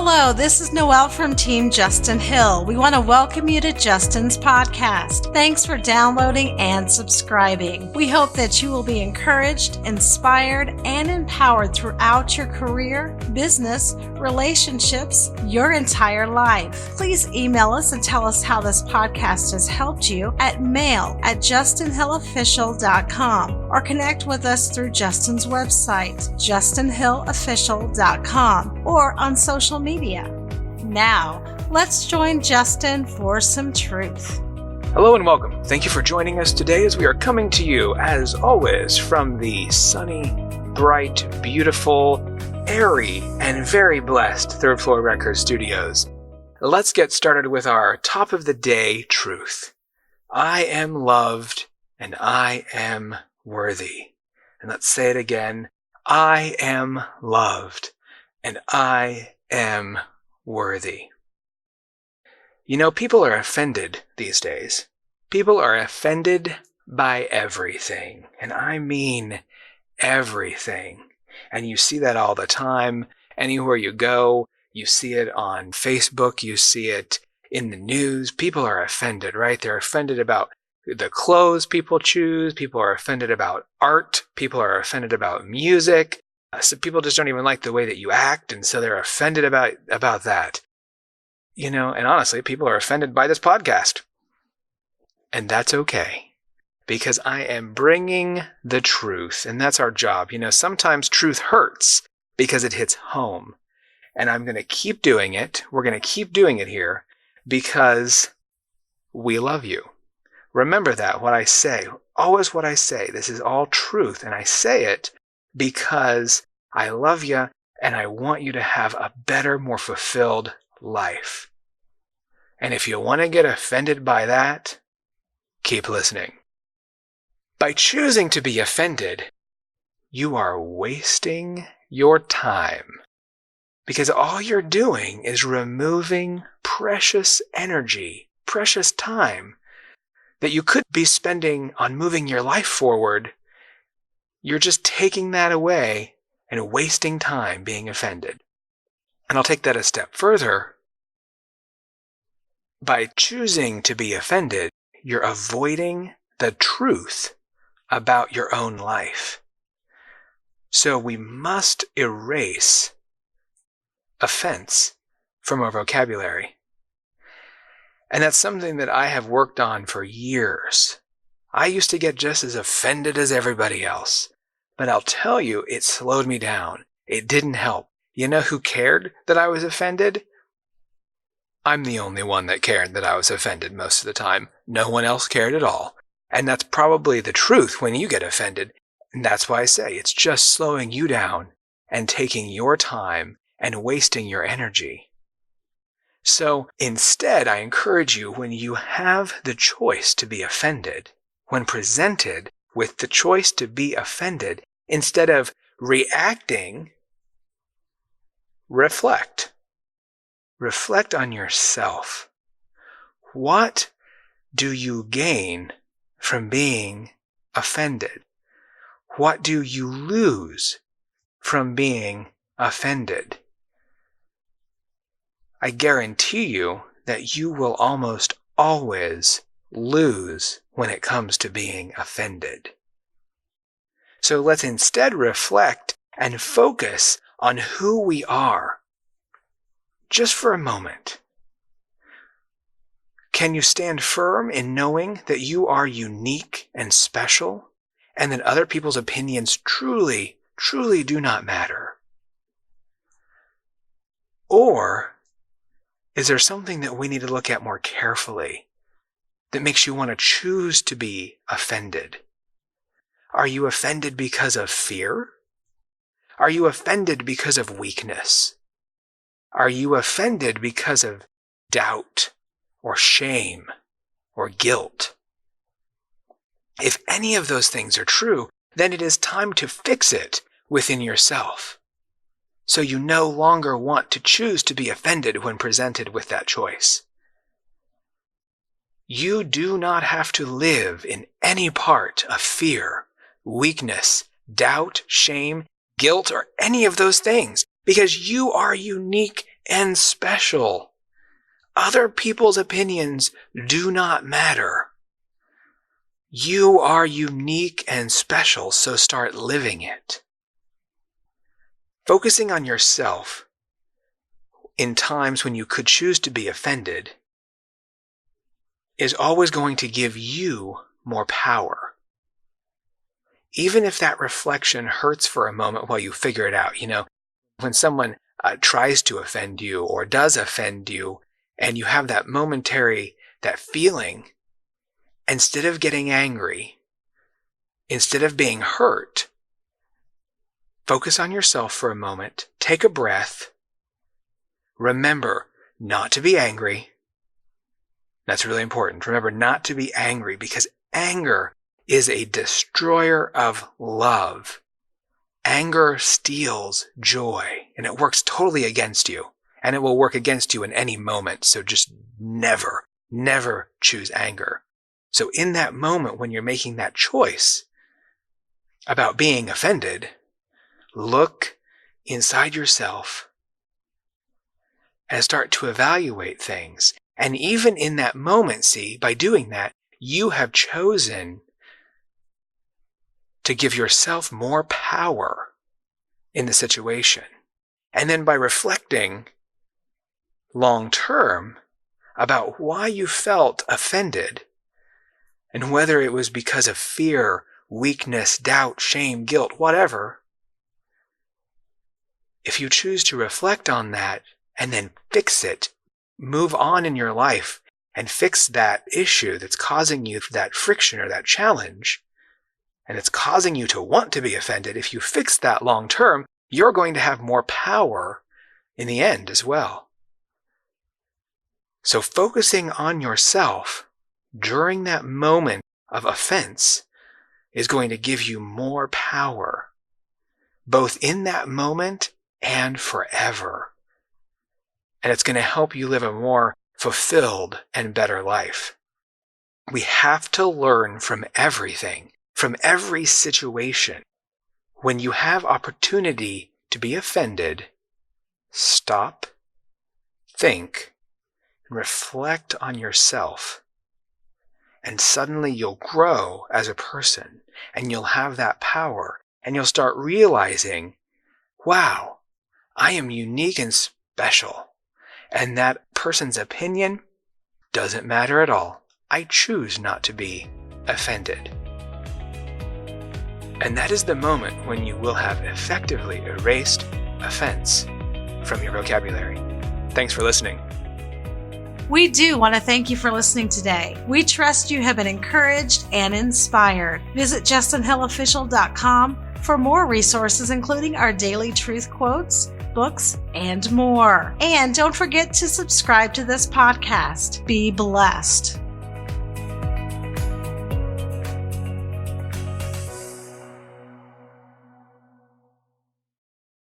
Hello, this is Noelle from Team Justin Hill. We want to welcome you to Justin's podcast. Thanks for downloading and subscribing. We hope that you will be encouraged, inspired, and empowered throughout your career, business, relationships, your entire life. Please email us and tell us how this podcast has helped you at mail@justinhillofficial.com or connect with us through Justin's website, justinhillofficial.com, or on social media. Now, let's join Justin for some truth. Hello and welcome. Thank you for joining us today as we are coming to you, as always, from the sunny, bright, beautiful, airy, and very blessed Third Floor Records studios. Let's get started with our top of the day truth. I am loved and I am worthy. And let's say it again. I am loved and I am worthy. You know, people are offended these days. People are offended by everything. And I mean everything. And you see that all the time. Anywhere you go, you see it on Facebook, you see it in the news. People are offended, right? They're offended about the clothes people choose. People are offended about art. People are offended about music. So people just don't even like the way that you act, and so they're offended about that. You know, and honestly, people are offended by this podcast. And that's okay, because I am bringing the truth, and that's our job. You know, sometimes truth hurts because it hits home, and I'm going to keep doing it. We're going to keep doing it here because we love you. Remember that, what I say, always what I say. This is all truth, and I say it because I love you and I want you to have a better, more fulfilled life. And if you want to get offended by that, keep listening. By choosing to be offended, you are wasting your time, because all you're doing is removing precious energy, precious time that you could be spending on moving your life forward. You're just taking that away and wasting time being offended. And I'll take that a step further. By choosing to be offended, you're avoiding the truth about your own life. So we must erase offense from our vocabulary. And that's something that I have worked on for years. I used to get just as offended as everybody else. But I'll tell you, it slowed me down. It didn't help. You know who cared that I was offended? I'm the only one that cared that I was offended most of the time. No one else cared at all. And that's probably the truth when you get offended. And that's why I say it's just slowing you down and taking your time and wasting your energy. So instead, I encourage you, when you have the choice to be offended, when presented with the choice to be offended, instead of reacting, reflect. Reflect on yourself. What do you gain from being offended? What do you lose from being offended? I guarantee you that you will almost always lose when it comes to being offended. So let's instead reflect and focus on who we are. Just for a moment. Can you stand firm in knowing that you are unique and special, and that other people's opinions truly, truly do not matter? Or is there something that we need to look at more carefully that makes you want to choose to be offended? Are you offended because of fear? Are you offended because of weakness? Are you offended because of doubt or shame or guilt? If any of those things are true, then it is time to fix it within yourself, so you no longer want to choose to be offended when presented with that choice. You do not have to live in any part of fear, weakness, doubt, shame, guilt, or any of those things, because you are unique and special. Other people's opinions do not matter. You are unique and special, so start living it. Focusing on yourself in times when you could choose to be offended is always going to give you more power. Even if that reflection hurts for a moment while you figure it out. When someone tries to offend you or does offend you, and you have that feeling, instead of getting angry, instead of being hurt, focus on yourself for a moment, take a breath, remember not to be angry. That's really important. Remember not to be angry, because anger is a destroyer of love. Anger steals joy, and it works totally against you, and it will work against you in any moment. So just never choose anger. So in that moment when you're making that choice about being offended, look inside yourself and start to evaluate things. And even in that moment, by doing that, you have chosen to give yourself more power in the situation. And then by reflecting long term about why you felt offended, and whether it was because of fear, weakness, doubt, shame, guilt, whatever, if you choose to reflect on that and then fix it, move on in your life and fix that issue that's causing you that friction or that challenge, and it's causing you to want to be offended, if you fix that long term, you're going to have more power in the end as well. So focusing on yourself during that moment of offense is going to give you more power, both in that moment and forever. And it's going to help you live a more fulfilled and better life. We have to learn from everything, from every situation. When you have opportunity to be offended, stop, think, and reflect on yourself. And suddenly you'll grow as a person, and you'll have that power, and you'll start realizing, wow, I am unique and special. And that person's opinion doesn't matter at all. I choose not to be offended. And that is the moment when you will have effectively erased offense from your vocabulary. Thanks for listening. We do want to thank you for listening today. We trust you have been encouraged and inspired. Visit justinhillofficial.com for more resources, including our daily truth quotes, books, and more. And don't forget to subscribe to this podcast. Be blessed.